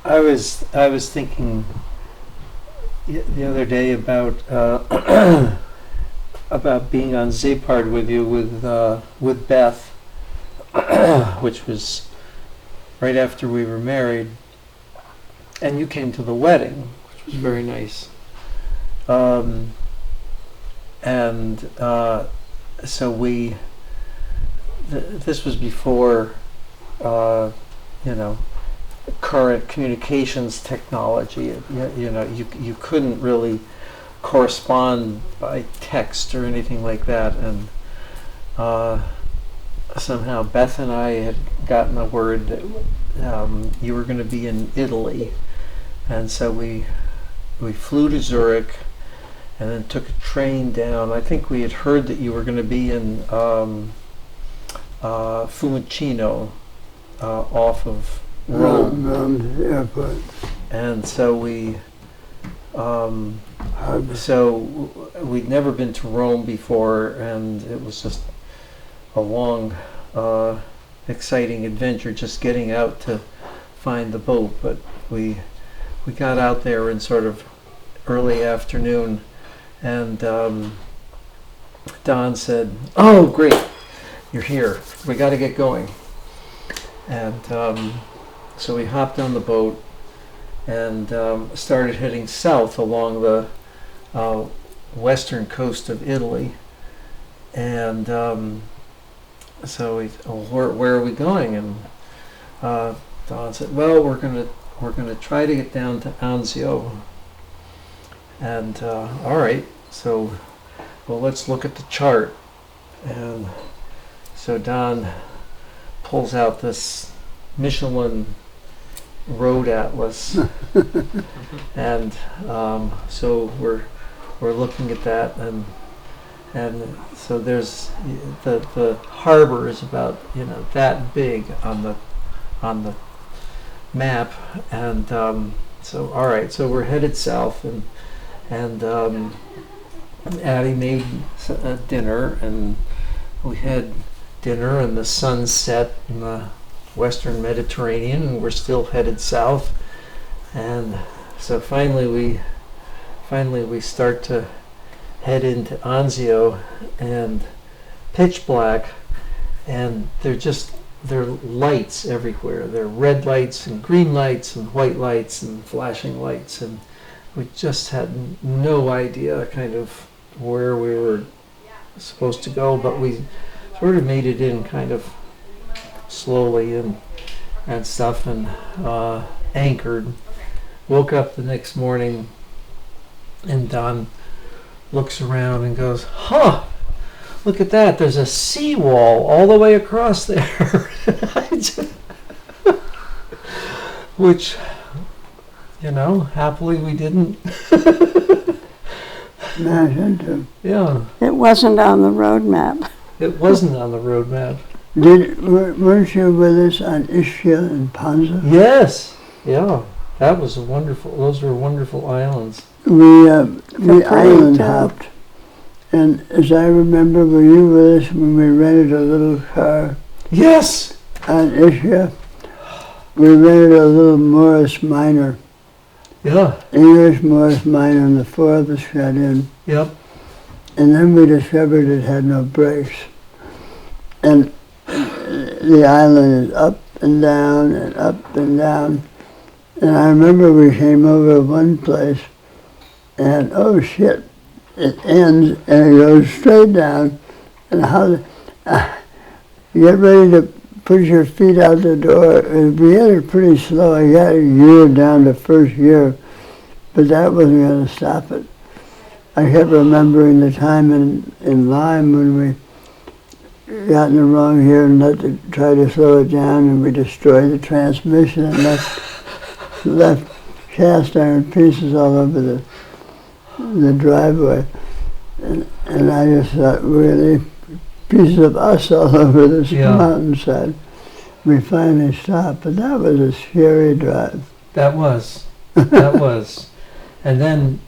I was thinking the other day about about being on Zapard with you with Beth, which was right after we were married, and you came to the wedding, which was very nice. And so this was before, you know, current communications technology. You couldn't really correspond by text or anything like that, and somehow Beth and I had gotten the word that you were going to be in Italy, and so we flew to Zurich and then took a train down. I think we had heard that you were going to be in Fiumicino, off of Rome. Airport. And so we'd never been to Rome before, and it was just a long, exciting adventure just getting out to find the boat. But we got out there in sort of early afternoon, and Don said, "Oh, great, you're here. We got to get going." And so we hopped on the boat and started heading south along the western coast of Italy. And so where are we going? And Don said, "Well, we're gonna try to get down to Anzio." And all right, so let's look at the chart. And so Don pulls out this Michelin road atlas, and so we're looking at that, and so there's the harbor is about that big on the map, and so all right, so we're headed south, and Addie made dinner, and we had dinner, and the sun set in the western Mediterranean, and we're still headed south. And so finally we start to head into Anzio, and pitch black, and there are lights everywhere. There are red lights and green lights and white lights and flashing lights, and we just had no idea kind of where we were supposed to go, but we sort of made it in kind of slowly and stuff, and anchored. Woke up the next morning, and Don looks around and goes, "Huh, look at that, there's a seawall all the way across there." Which, happily we didn't. Yeah. It wasn't on the road map. It wasn't on the road map. Weren't you with us on Ischia and Ponza? Yes. Yeah. Those were wonderful islands. We island hopped. And as I remember, were you with us when we rented a little car? Yes. On Ischia? We rented a little Morris Minor. Yeah. English Morris Minor, and the four of us got in. Yep. And then we discovered it had no brakes. And the island is up and down and up and down. And I remember we came over one place, and oh shit, it ends and it goes straight down. And you get ready to put your feet out the door. We had it pretty slow. I got a gear down to first gear, but that wasn't going to stop it. I kept remembering the time in Lyme when we got in the wrong gear and tried to slow it down, and we destroyed the transmission and left cast iron pieces all over the driveway. And I just thought, really, pieces of us all over this mountainside. We finally stopped, but that was a scary drive. That was. And then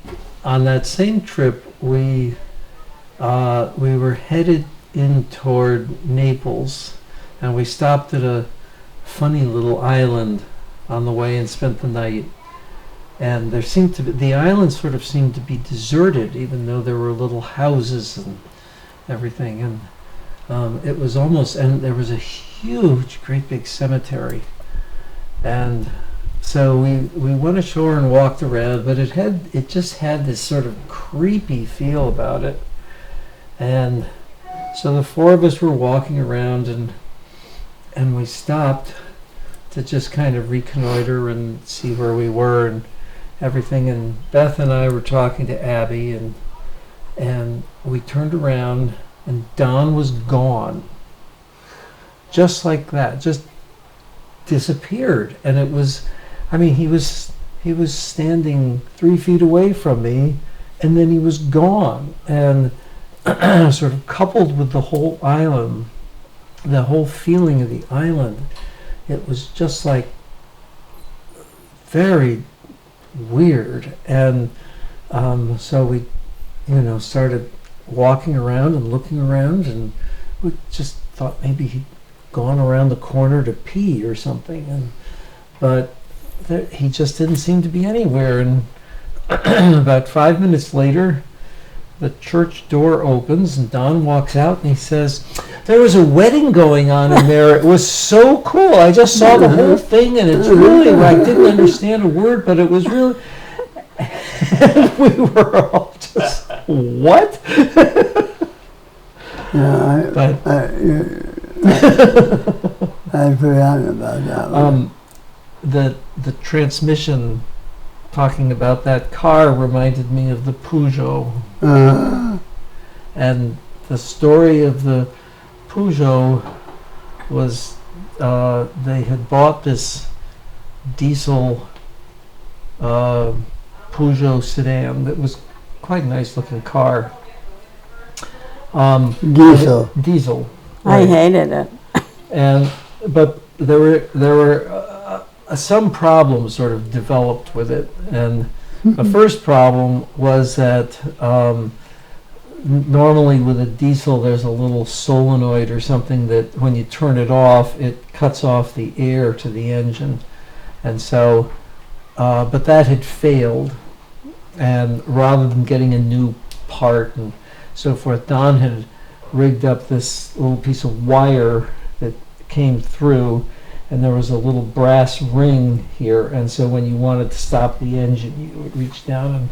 on that same trip, we were headed in toward Naples, and we stopped at a funny little island on the way and spent the night. And the island sort of seemed to be deserted, even though there were little houses and everything. And it was almost, and there was a huge, great big cemetery. And so we went ashore and walked around, but it just had this sort of creepy feel about it. And so the four of us were walking around, and we stopped to just kind of reconnoiter and see where we were and everything. And Beth and I were talking to Abby, and we turned around, and Don was gone. Just like that, just disappeared. And it was, I mean, he was standing 3 feet away from me, and then he was gone. And sort of coupled with the whole island, the whole feeling of the island, it was just like very weird. And so we, started walking around and looking around, and we just thought maybe he'd gone around the corner to pee or something. But he just didn't seem to be anywhere. And about 5 minutes later, the church door opens and Don walks out and he says, "There was a wedding going on in there. It was so cool. I just saw the whole thing, and it's really, I didn't understand a word, but it was really..." And we were all just, what? Yeah, I forgot about that one. The transmission, talking about that car, reminded me of the Peugeot. And the story of the Peugeot was they had bought this diesel Peugeot sedan that was quite a nice looking car. Diesel. Diesel. I Right. hated it. But there were some problems sort of developed with it. And the first problem was that normally with a diesel there's a little solenoid or something that when you turn it off, it cuts off the air to the engine. And so, but that had failed. And rather than getting a new part and so forth, Don had rigged up this little piece of wire that came through, and there was a little brass ring here, and so when you wanted to stop the engine, you would reach down and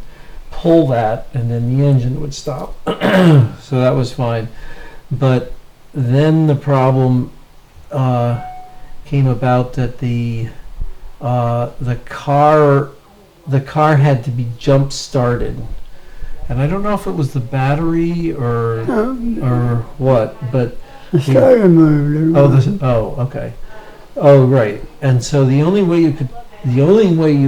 pull that, and then the engine would stop. So that was fine. But then the problem came about that the car had to be jump started. And I don't know if it was the battery or what, but The starter moved. okay. Oh, right. And so the only way you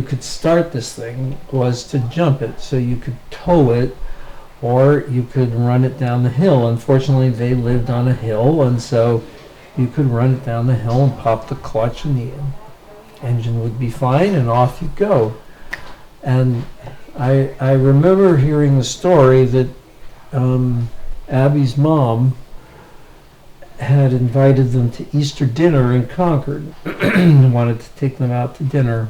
could start this thing was to jump it. So you could tow it, or you could run it down the hill. Unfortunately, they lived on a hill, and so you could run it down the hill and pop the clutch, and the engine would be fine, and off you go. And I remember hearing the story that Abby's mom had invited them to Easter dinner in Concord and wanted to take them out to dinner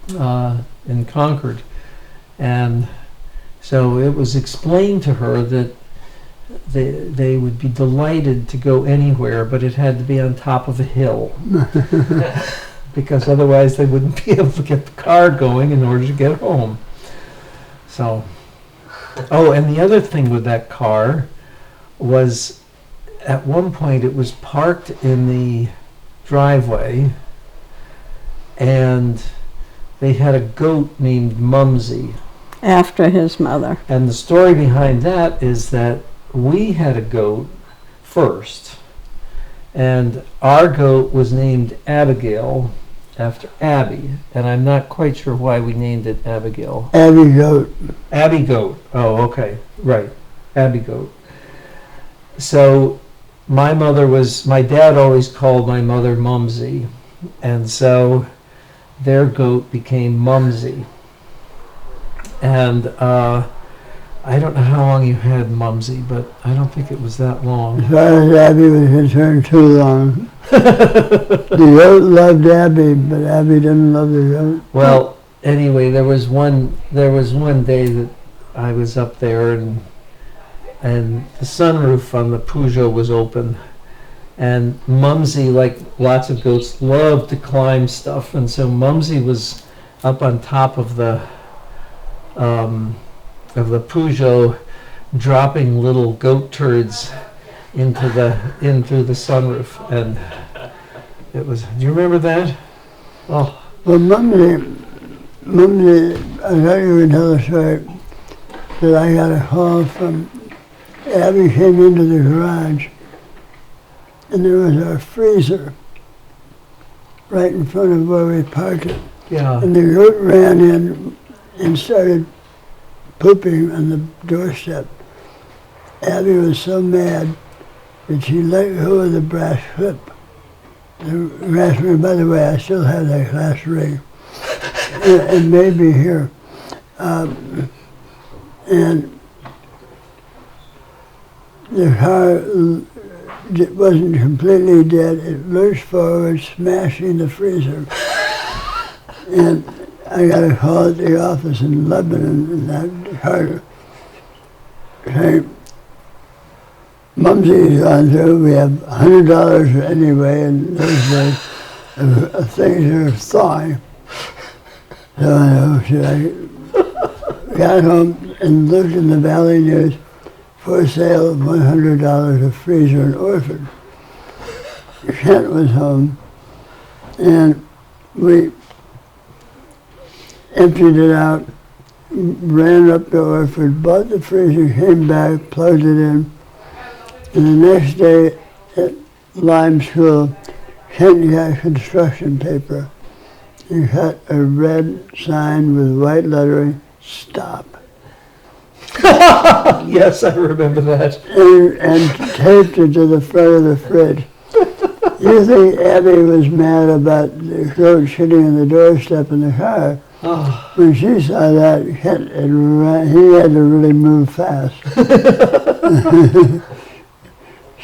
in Concord. And so it was explained to her that they would be delighted to go anywhere, but it had to be on top of a hill. Because otherwise they wouldn't be able to get the car going in order to get home. So, and the other thing with that car was, at one point it was parked in the driveway, and they had a goat named Mumsy. After his mother. And the story behind that is that we had a goat first, and our goat was named Abigail after Abby, and I'm not quite sure why we named it Abigail. Abby goat. Abby Goat. Oh, okay. Right. Abby Goat. So my dad always called my mother Mumsy, and so their goat became Mumsy. And I don't know how long you had Mumsy, but I don't think it was that long. As far as Abby was concerned, too long. The goat loved Abby, but Abby didn't love the goat. Well, anyway, there was one day that I was up there and the sunroof on the Peugeot was open, and Mumsy, like lots of goats, loved to climb stuff, and so Mumsy was up on top of the Peugeot, dropping little goat turds into the sunroof, and it was. Do you remember that? Oh, Well, Mumsy, I thought you would tell a story that I got a call from Abby came into the garage, and there was a freezer right in front of where we parked it. yeah. And the goat ran in and started pooping on the doorstep. Abby was so mad that she let go of the brass whip. The brass ring, by the way, I still have that glass ring. It may be here. And the car wasn't completely dead. It lurched forward, smashing the freezer. And I got a call at the office in Lebanon, and that car saying, Mumsy's gone through, we have $100 anyway, and those things are thawing. So I got home and looked in the Valley News, for sale, $100 a freezer in Orford. Kent was home, and we emptied it out, ran up to Orford, bought the freezer, came back, plugged it in, and the next day at Lime School, Kent got construction paper and cut a red sign with white lettering, "Stop." Yes, I remember that. And taped it to the front of the fridge. You think Abby was mad about the goat shitting on the doorstep in the car? Oh. When she saw that, he had to really move fast.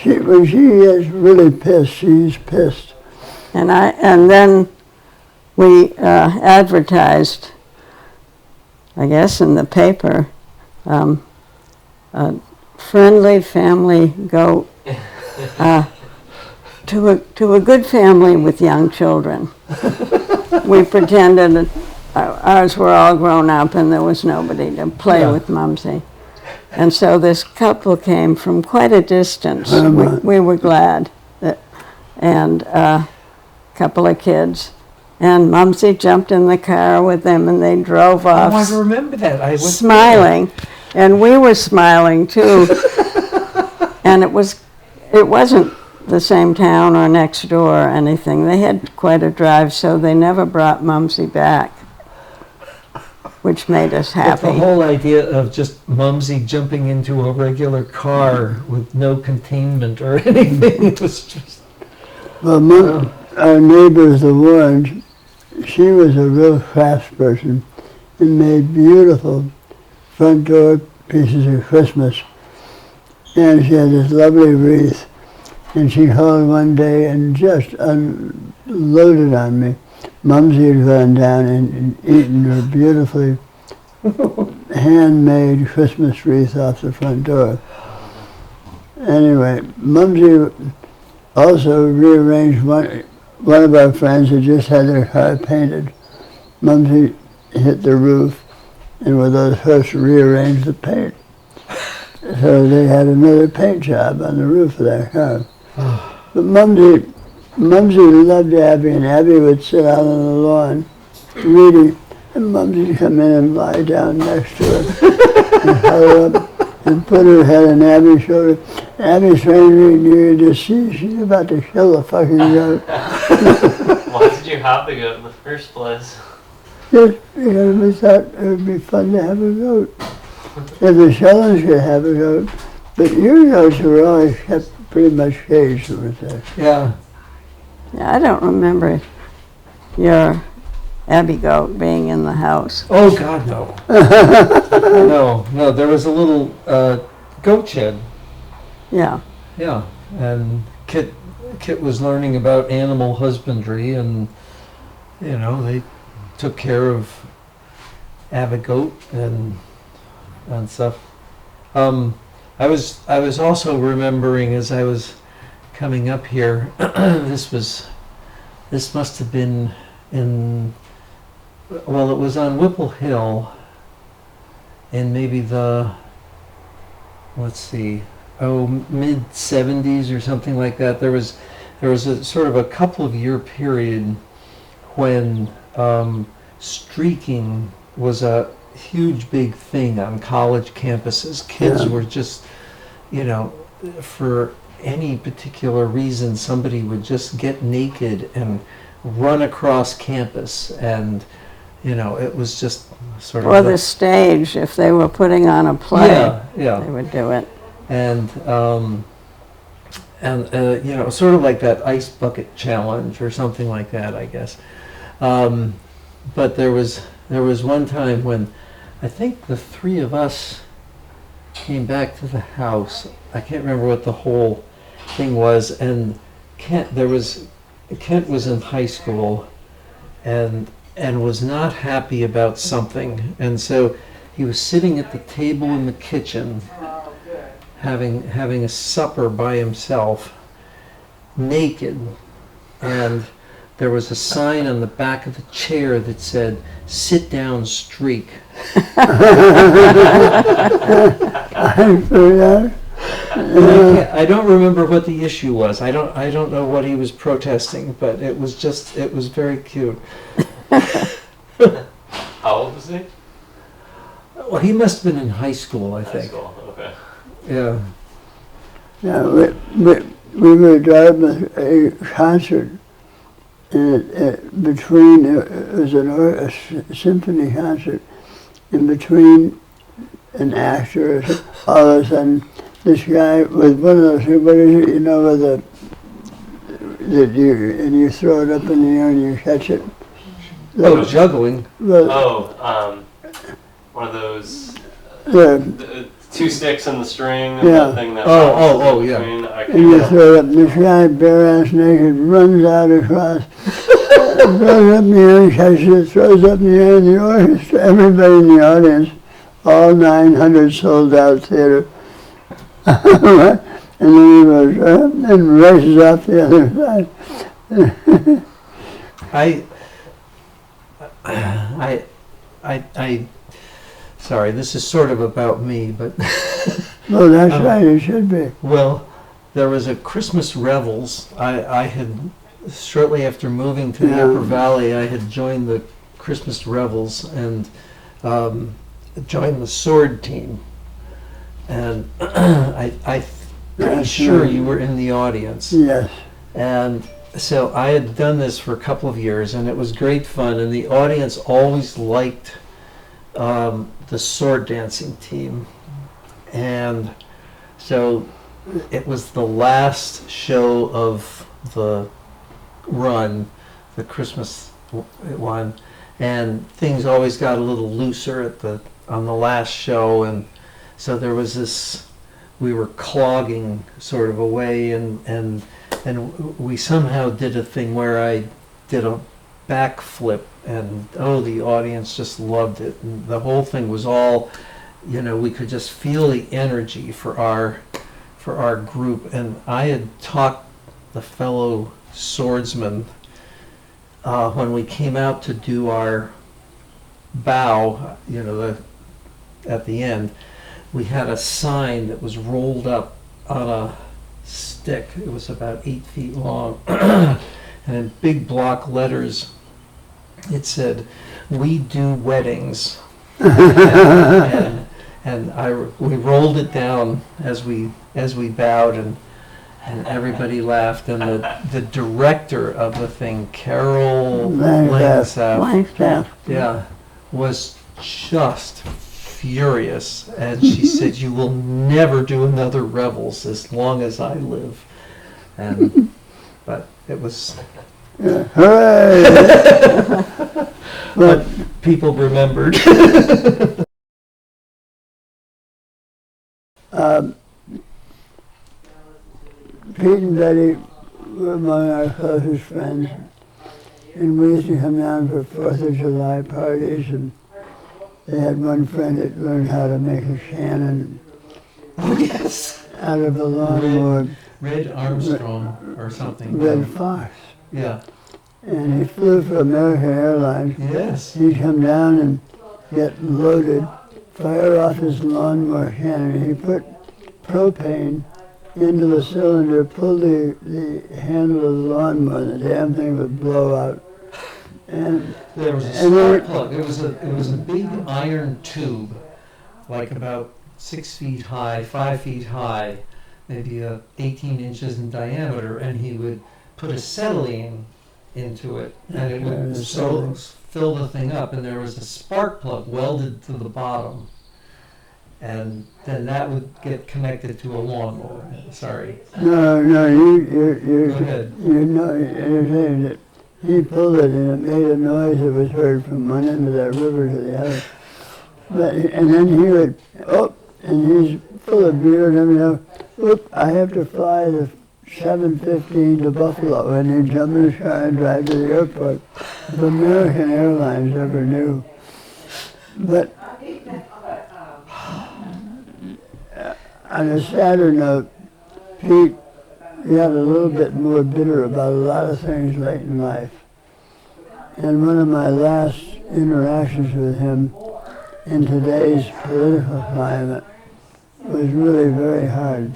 When she gets really pissed, she's pissed. And then we advertised, I guess, in the paper, a friendly family goat to a good family with young children. We pretended ours were all grown up and there was nobody to play with Mumsy. And so this couple came from quite a distance. We were glad. And a couple of kids. And Mumsy jumped in the car with them and they drove off. Oh, I remember that. I was smiling. And we were smiling too. And it wasn't the same town or next door or anything. They had quite a drive, so they never brought Mumsy back, which made us But happy. the whole idea of just Mumsy jumping into a regular car with no containment or anything, it was just... Well, our neighbors, the Warrens, she was a real crafts person and made beautiful front door pieces of Christmas. And she had this lovely wreath. And she called one day and just unloaded on me. Mumsy had gone down and eaten her beautifully handmade Christmas wreath off the front door. Anyway, Mumsy also rearranged one of our friends who just had their car painted. Mumsy hit the roof and with those hooks rearranged the paint. So they had another paint job on the roof of their car. But Mumsy loved Abby, and Abby would sit out on the lawn reading, and Mumsy would come in and lie down next to her and huddle up and put her head on Abby's shoulder. Abby's trying to read, you could just see she's about to kill the fucking goat. Why did you have the goat in the first place? Just because we thought it would be fun to have a goat. If the Shellens could have a goat, but your goats were always kept pretty much caged, weren't they? Yeah. Yeah, I don't remember your Abby Goat being in the house. Oh, God, no. No, there was a little goat shed. Yeah. Yeah, and Kit was learning about animal husbandry, and they took care of Abby Goat and stuff. I was also remembering as I was coming up here. This must have been it was on Whipple Hill, in maybe the mid 70s or something like that. There was a sort of a couple of year period when streaking was a huge big thing on college campuses. Kids were just, for any particular reason, somebody would just get naked and run across campus, and it was just sort of Or the stage, if they were putting on a play, they would do it. And sort of like that ice bucket challenge or something like that, I guess. But there was one time when I think the three of us came back to the house. I can't remember what the whole thing was, and Kent was in high school and was not happy about something, and so he was sitting at the table in the kitchen having a supper by himself, naked, and there was a sign on the back of the chair that said, "Sit down, streak." I don't remember what the issue was. I don't know what he was protesting, but it was very cute. How old was he? Well, he must have been in high school, I think. High school, okay. Yeah. Yeah, we were driving a concert, and it was a symphony concert, in between an actor, all of a sudden, this guy with one of those, with you throw it up in the air and you catch it. Juggling. One of those The 2 sticks in the string, and Yeah. that thing that Yeah. between. I and can't you remember. throw it up, and this guy, bare ass naked, runs out across, throws up in the air and catches it, throws up in the air, and the orchestra, everybody in the audience, all 900 sold out theater. And then he goes up and races off the other I sorry, this is sort of about me, but Well, that's right, it should be. well, there was a Christmas revels. I had, shortly after moving to the Yeah. Upper Valley, I had joined the Christmas revels and joined the sword team. And I'm pretty sure you were in the audience. Yes. And so I had done this for a couple of years, and it was great fun. And the audience always liked the sword dancing team. And so it was the last show of the run, the Christmas one, and things always got a little looser on the last show, and so there was this, we were clogging sort of away, and we somehow did a thing where I did a backflip, and the audience just loved it, and the whole thing was all, we could just feel the energy for our group. And I had talked the fellow swordsman when we came out to do our bow, at the end, we had a sign that was rolled up on a stick. It was about 8 feet long, and in big block letters it said, "We do weddings." and we rolled it down as we bowed, and everybody laughed, and the director of the thing, Carol Langstaff, was just furious, and she said, "You will never do another Revels as long as I live." But it was Hooray! but people remembered. Pete and Betty were among our closest friends, and we used to come down for 4th of July parties, and they had one friend that learned how to make a cannon Oh, yes. out of a lawnmower, Red Armstrong or something. Red Fox. Yeah. And he flew for American Airlines. Yes. He'd come down and get loaded, fire off his lawnmower cannon. He put propane into the cylinder, pull the handle of the lawnmower, and the damn thing would blow out. And there was a and spark then- plug. It was a big iron tube, like about 6 feet high, 5 feet high, maybe 18 inches in diameter, and he would put acetylene into it, and it would fill the thing up, and there was a spark plug welded to the bottom. And then that would get connected to a lawnmower. Sorry. No, Go ahead. you're saying that he pulled it and it made a noise that was heard from one end of that river to the other. And then he would, and he's full of beer and everything. I have to fly the 7:15 to Buffalo, and he'd jump in his car and drive to the airport. If American Airlines ever knew. But on a sadder note, Pete got a little bit more bitter about a lot of things late in life. And one of my last interactions with him in today's political climate was really very hard.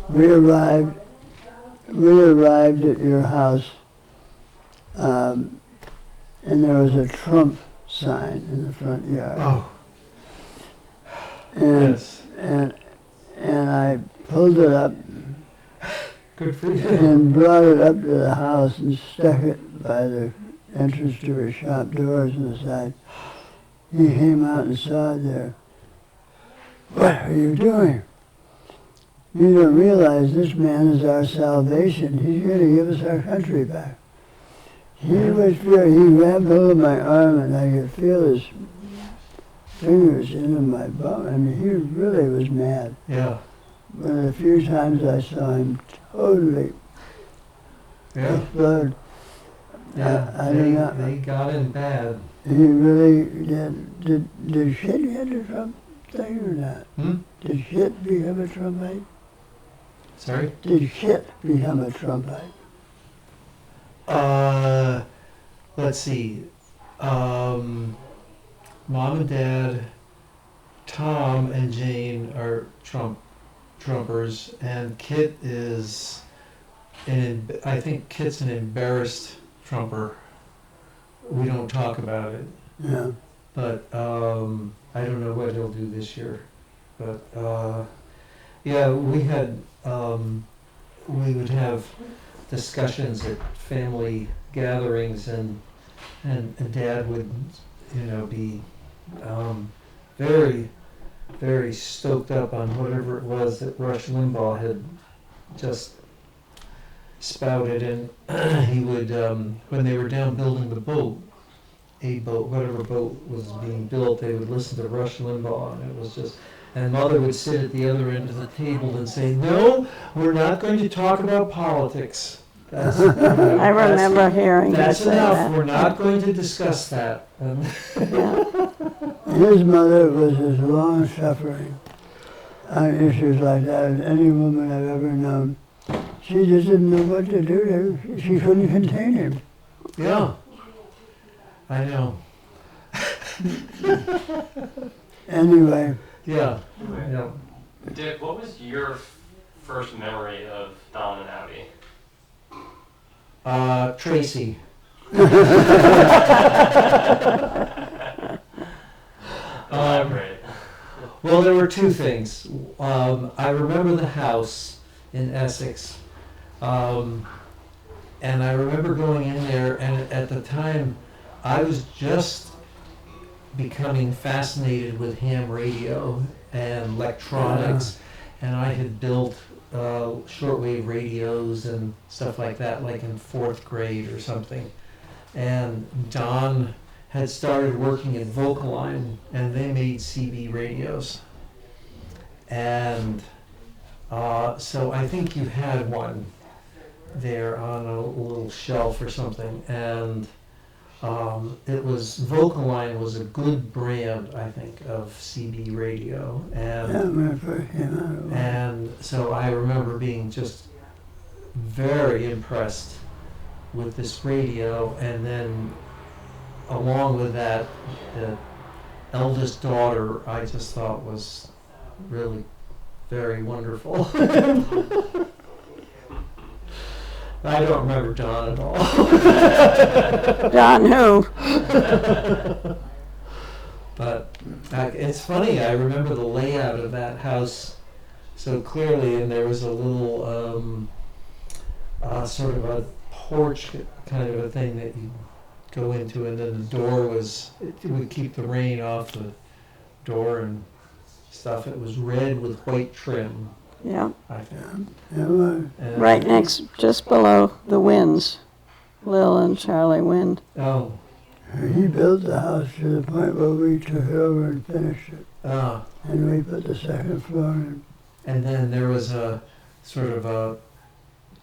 We arrived at your house, and there was a Trump sign in the front yard. Oh. And, Yes. and I pulled it up Good for you. and brought it up to the house and stuck it by the entrance to his shop doors on the side. He came out and saw it there. What are you doing? You don't realize this man is our salvation. He's going to give us our country back. He was fear. He grabbed hold of my arm and I could feel his fingers into my bum. I mean, he really was mad. Yeah. One of the few times I saw him totally Yeah. explode. Yeah. I don't know. They got in bad. He really did. Did shit get a Trump thing or not? Hmm? Did shit become a Trumpite? Sorry? Did shit become a Trumpite? Let's see. Mom and Dad, Tom and Jane are Trumpers, and Kit is I think Kit's an embarrassed Trumper. We don't talk about it, Yeah. but I don't know what he'll do this year. But yeah, we would have discussions at family gatherings, and Dad would, be very, very stoked up on whatever it was that Rush Limbaugh had just spouted, and he would, when they were down building the boat, whatever boat was being built, they would listen to Rush Limbaugh, and it was just, and Mother would sit at the other end of the table and say, "No, we're not going to talk about politics. That's, I remember hearing you that's say enough. that. We're not going to discuss that." Yeah. His mother was as long-suffering on issues like that as any woman I've ever known. She just didn't know what to do. She couldn't contain him. Yeah, I know. Anyway, Yeah, yeah. Dick, what was your first memory of Don and Abby? Tracy. Elaborate. Well, there were two things. I remember the house in Essex, and I remember going in there, and at the time, I was just becoming fascinated with ham radio and electronics, and I had built shortwave radios and stuff like that, like in 4th grade or something. And Don had started working at Vocaline, and they made CB radios. And so I think you had one there on a little shelf or something, and it was Vocaline was a good brand, I think, of CB radio, Yeah, when it first came out. It was. and so I remember being just very impressed with this radio, and then along with that, the eldest daughter I just thought was really very wonderful. I don't remember John at all. John who? But it's funny, I remember the layout of that house so clearly, and there was a little sort of a porch kind of a thing that you go into, and then the door was, it would keep the rain off the door and stuff. It was red with white trim, Yeah, I think. It was. And- right next, just below the Winds, Lil and Charlie Wind. Oh, He built the house to the point where we took it over and finished it. And we put the second floor in. and then there was a sort of a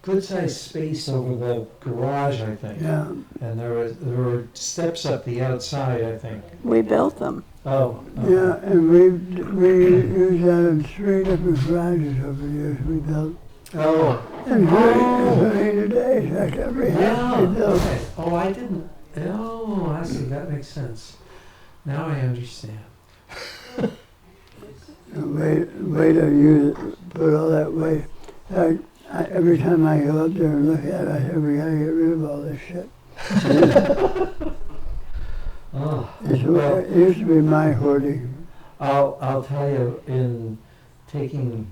good-sized space over the garage, I think. Yeah. And there were steps up the outside, I think. We built them. Oh. Yeah, and we used that in 3 different garages over the years we built. Oh. Including today, in fact, every house we built. Okay. Oh, I didn't. Oh, I see. That makes sense. Now I understand. Way to use it, put all that weight. Every time I go up there and look at it, I say, we gotta get rid of all this shit. Oh. It used to be my hoarding. I'll tell you, in taking,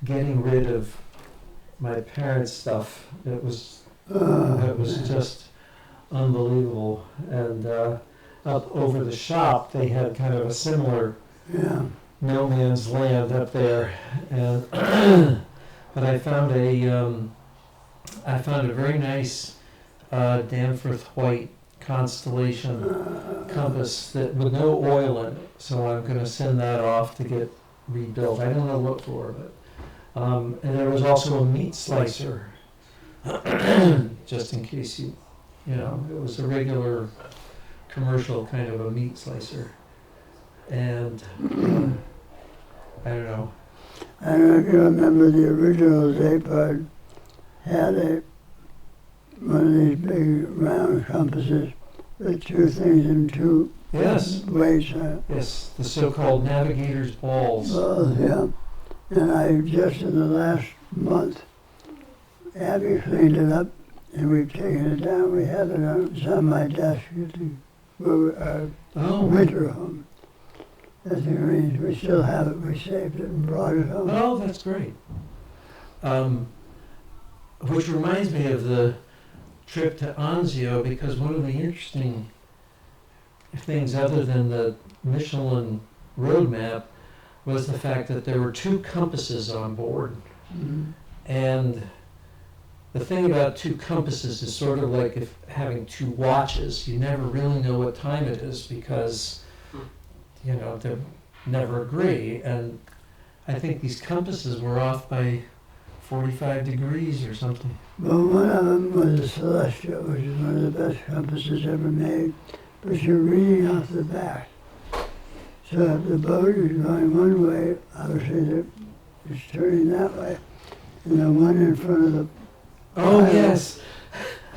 getting rid of my parents' stuff, it was just unbelievable. And up over the shop, they had kind of a similar Yeah. no man's land up there, and but I found a very nice Danforth White Constellation compass that with no oil in it. So I'm going to send that off to get rebuilt. I don't know what for, but and there was also a meat slicer, just in case it was a regular commercial kind of a meat slicer, and I don't know. I don't know if you remember the original Zapard had one of these big round compasses with 2 things and 2 Yes. weights on it. Yes, the so-called navigator's balls. Oh, yeah. And I just in the last month, Abby cleaned it up and we've taken it down. We had it on, it's on my desk at our Oh, winter home. That's the reason we still have it. We saved it and brought it home. oh, that's great. Which reminds me of the trip to Anzio, because one of the interesting things other than the Michelin road map was the fact that there were 2 compasses on board. Mhm. And the thing about 2 compasses is sort of like if having 2 watches. You never really know what time it is because, they never agree. And I think these compasses were off by 45 degrees or something. Well, one of them was a Celestial, which is one of the best compasses ever made, but you're reading off the back. So if the boat is going one way, obviously it's turning that way. And the one in front of the Oh, pilot yes.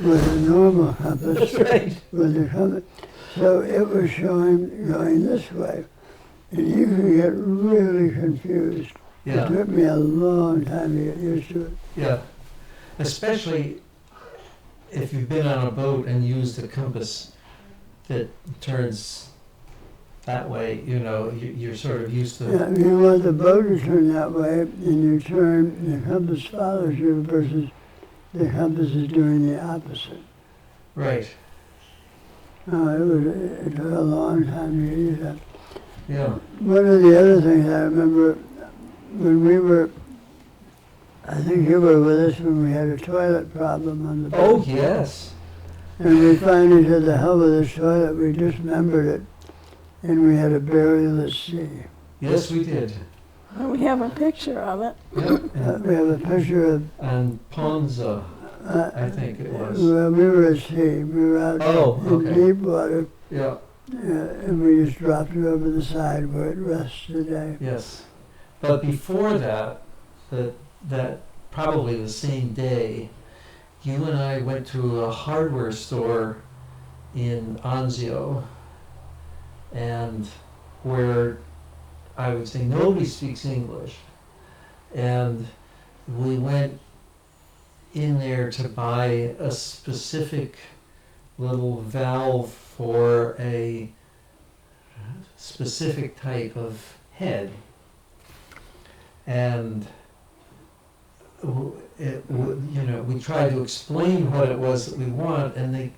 was a normal compass. That's right. With the compass. So it was showing going this way. And you could get really confused. It Yeah, took me a long time to get used to it. yeah. Especially if you've been on a boat and used a compass that turns that way, you're sort of used to. Yeah, if you want the boat to turn that way, and you turn, the compass follows you versus the compass is doing the opposite. Right, It took a long time to get used to that. yeah. One of the other things I remember, when we were, I think you were with us when we had a toilet problem on the boat. Oh, yes. And we finally said, the hell with this toilet, we dismembered it, and we had a burial at sea. Yes, we did. Well, we have a picture of it. Yep. We have a picture of, And Ponza, I think it was. well, we were at sea, we were out in Okay. deep water, Yeah, and we just dropped it over the side where it rests today. yes. But before that, that probably the same day, you and I went to a hardware store in Anzio, and where I would say nobody speaks English, and we went in there to buy a specific little valve for a specific type of head, and we tried to explain what it was that we want, and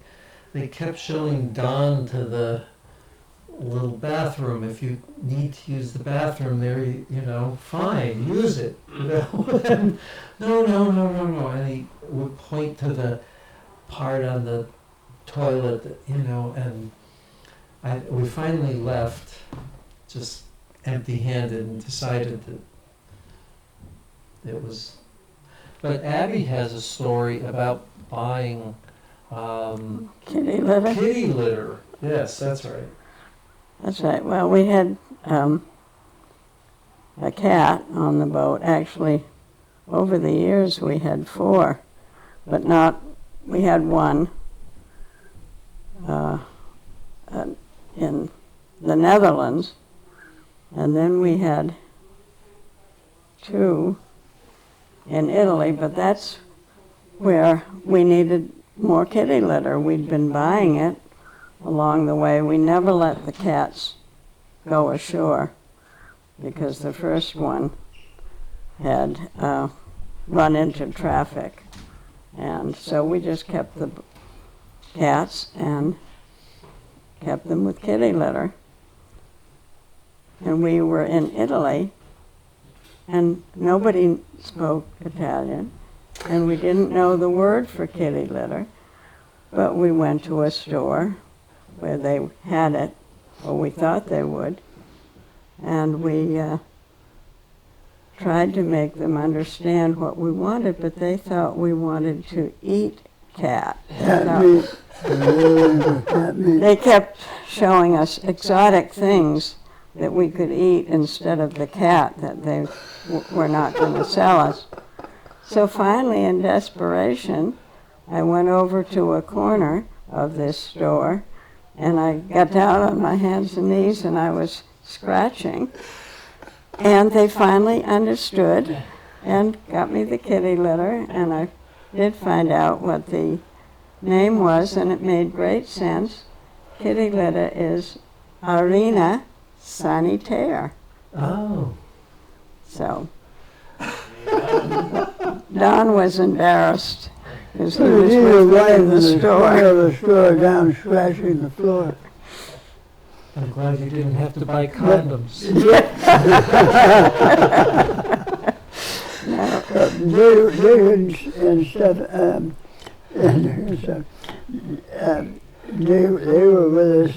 they kept showing Don to the little bathroom. If you need to use the bathroom there, fine, use it. And no, and he would point to the part on the toilet, and we finally left just empty-handed and decided that it was. But Abby has a story about buying Kitty litter. kitty litter. Yes, that's right. That's right. Well, we had a cat on the boat. Actually, over the years we had 4, but we had one in the Netherlands, and then we had 2 in Italy, but that's where we needed more kitty litter. We'd been buying it along the way. We never let the cats go ashore because the first one had run into traffic. And so we just kept the cats and kept them with kitty litter. And we were in Italy, and nobody spoke Italian, and we didn't know the word for kitty litter, but we went to a store where they had it, or we thought they would, and we tried to make them understand what we wanted, but they thought we wanted to eat cat. Cat meat. Cat meat. They kept showing us exotic things that we could eat instead of the cat that they were not going to sell us. So finally, in desperation, I went over to a corner of this store, and I got down on my hands and knees, and I was scratching. And they finally understood and got me the kitty litter, and I did find out what the name was, and it made great sense. Kitty litter is Arena Sanitaire. Oh. So Don was embarrassed because he was with me in the store. Of the store down scratching the floor. I'm glad you didn't have to buy condoms. David and stuff, they were with us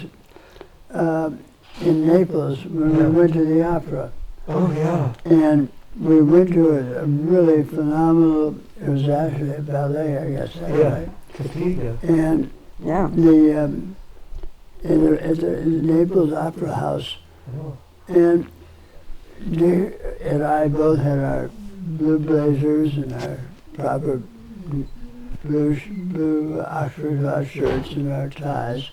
in Naples when we went to the opera. Oh, yeah. And we went to a really phenomenal, it was actually a ballet, I guess. Yeah. Capiga. And Yeah. at the Naples Opera House, Oh. and Dick and I both had our blue blazers and our proper blue Oxford shirts and our ties.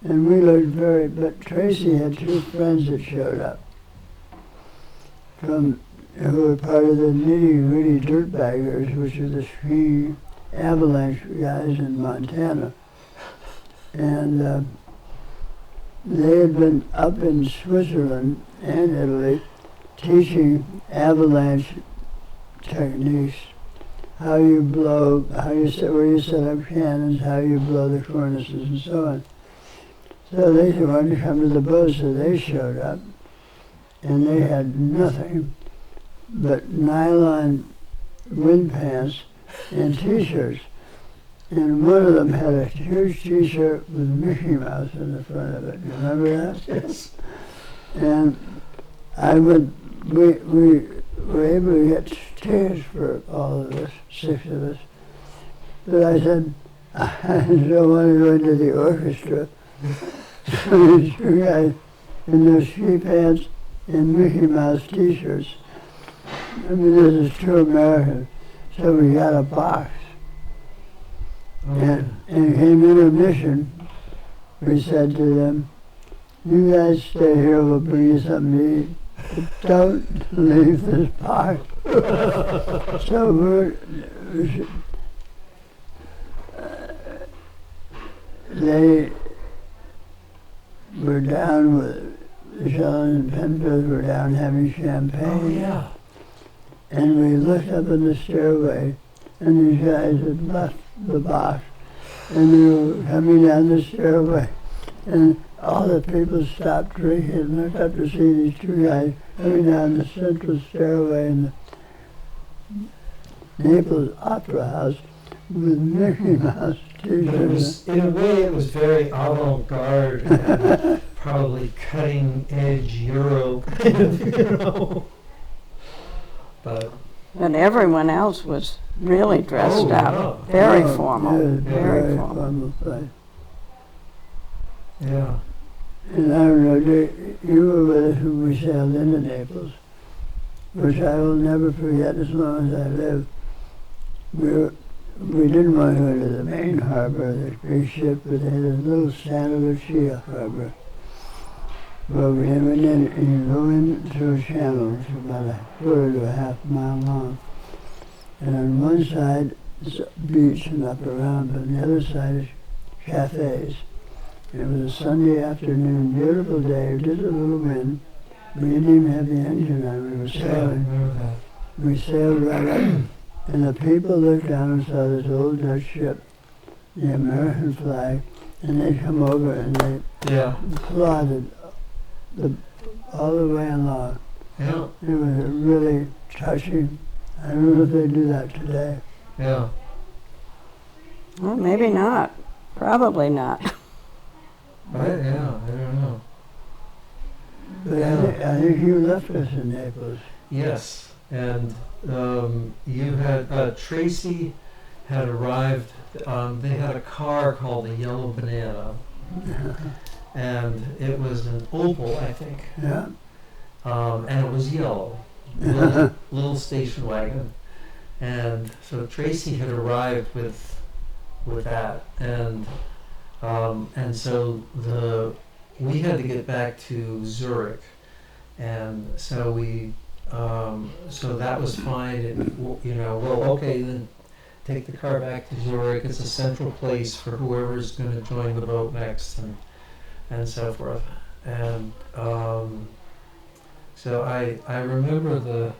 And we looked but Tracy had 2 friends that showed up who were part of the nitty-gritty dirtbaggers, which are the ski avalanche guys in Montana. And they had been up in Switzerland and Italy teaching avalanche techniques, how you blow, where you set up cannons, how you blow the cornices and so on. So they wanted to come to the boat, so they showed up, and they had nothing but nylon wind pants and t-shirts. and one of them had a huge T-shirt with Mickey Mouse in the front of it. You remember that? Yes. And we were able to get tickets for all of us, 6 of us. But I said, I don't want to go into the orchestra. So these 2 guys in their ski pants and Mickey Mouse T-shirts. I mean, this is 2 Americans. So we got a box. And came intermission, we said to them, you guys stay here, we'll bring you something to eat. But don't leave this box. So they were down with Sheldon and Penfield were down having champagne. Oh, yeah. And we looked up in the stairway, and these guys had left the box, and they were coming down the stairway, and all the people stopped drinking and looked up to see these 2 guys coming down the central stairway in the Naples Opera House with Mickey Mouse But it T-shirts. was, in a way, it was very avant-garde, and probably cutting-edge Euro kind of, you know. But And everyone else was really dressed Oh, up. yeah. Very Oh, formal. yeah, Very formal. formal place. yeah, And I don't know, you were with us when we sailed into Naples, which I will never forget as long as I live. We didn't want to go to the main harbor, the big ship, but they had a little Santa Lucia harbor. Well, we went in and you go in through a channel, it's about a quarter to a half mile long. And on one side is a beach and up around, but on the other side is cafes. It was a Sunday afternoon, beautiful day, just a little wind. We didn't even have the engine on, we were yeah, I sailing. remember that. We sailed right up, and the people looked down and saw this old Dutch ship, the American flag, and they come over and they Yeah, applauded all the way along. yeah, It was really touching. I don't know if they do that today. yeah. Well, maybe not. Probably not. Yeah, I don't know. But Yeah. I think you left us in Naples. Yes, and you had, Tracy had arrived, they had a car called a Yellow Banana, and it was an Opel, I think, Yeah. and it was yellow, little station wagon. And so Tracy had arrived with that, and so we had to get back to Zurich, and so so that was fine. Okay, then take the car back to Zurich. It's a central place for whoever's going to join the boat next, and so forth. And so I remember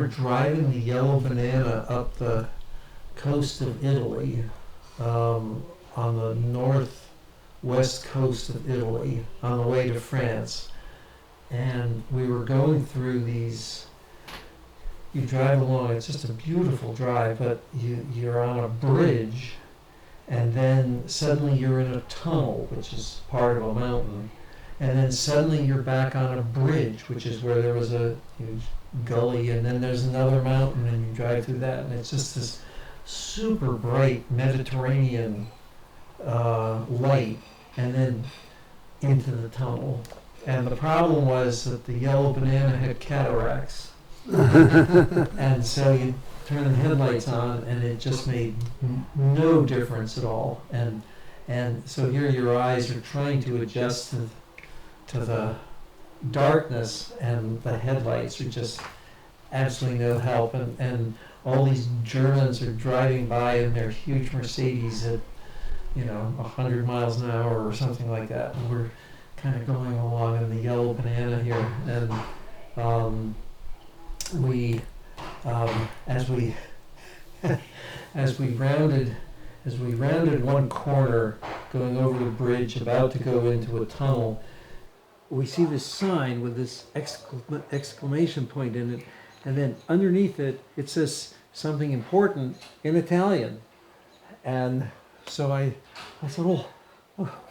driving the Yellow Banana up the coast of Italy, on the northwest coast of Italy, on the way to France. And we were going through these, you drive along, it's just a beautiful drive, but you're on a bridge, and then suddenly you're in a tunnel, which is part of a mountain, and then suddenly you're back on a bridge, which is where there was a huge gully, and then there's another mountain, and you drive through that, and it's just this super bright Mediterranean light, and then into the tunnel. And the problem was that the Yellow Banana had cataracts. And so you turn the headlights on and it just made no difference at all. And so here your eyes are trying to adjust to the darkness, and the headlights are just absolutely no help. And all these Germans are driving by in their huge Mercedes at 100 miles an hour or something like that. And we're kind of going along in the Yellow Banana here, and as we rounded one corner, going over the bridge, about to go into a tunnel, we see this sign with this exclamation point in it, and then underneath it, it says something important in Italian. And so I said, well,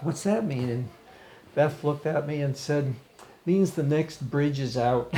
what's that mean? And Beth looked at me and said, means the next bridge is out.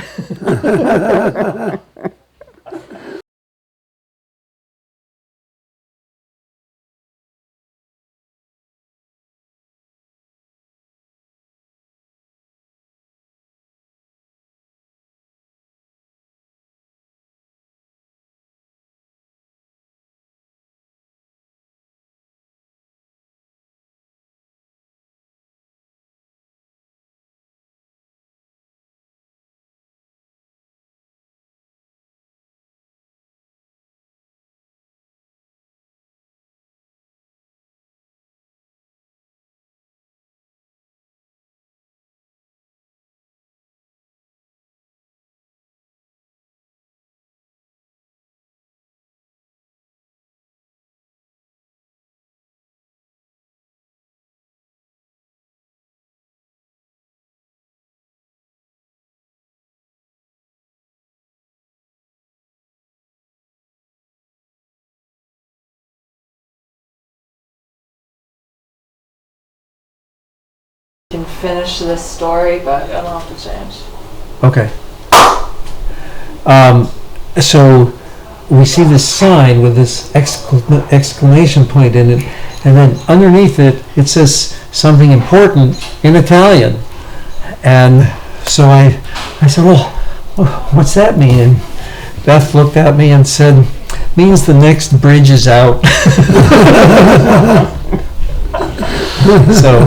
Can finish this story, but it'll have to change. Okay. So we see this sign with this exclamation point in it, and then underneath it, it says something important in Italian. And so I said, well, what's that mean? And Beth looked at me and said, means the next bridge is out. So,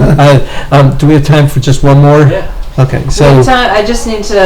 do we have time for just one more? Yeah. Okay, so. I just need to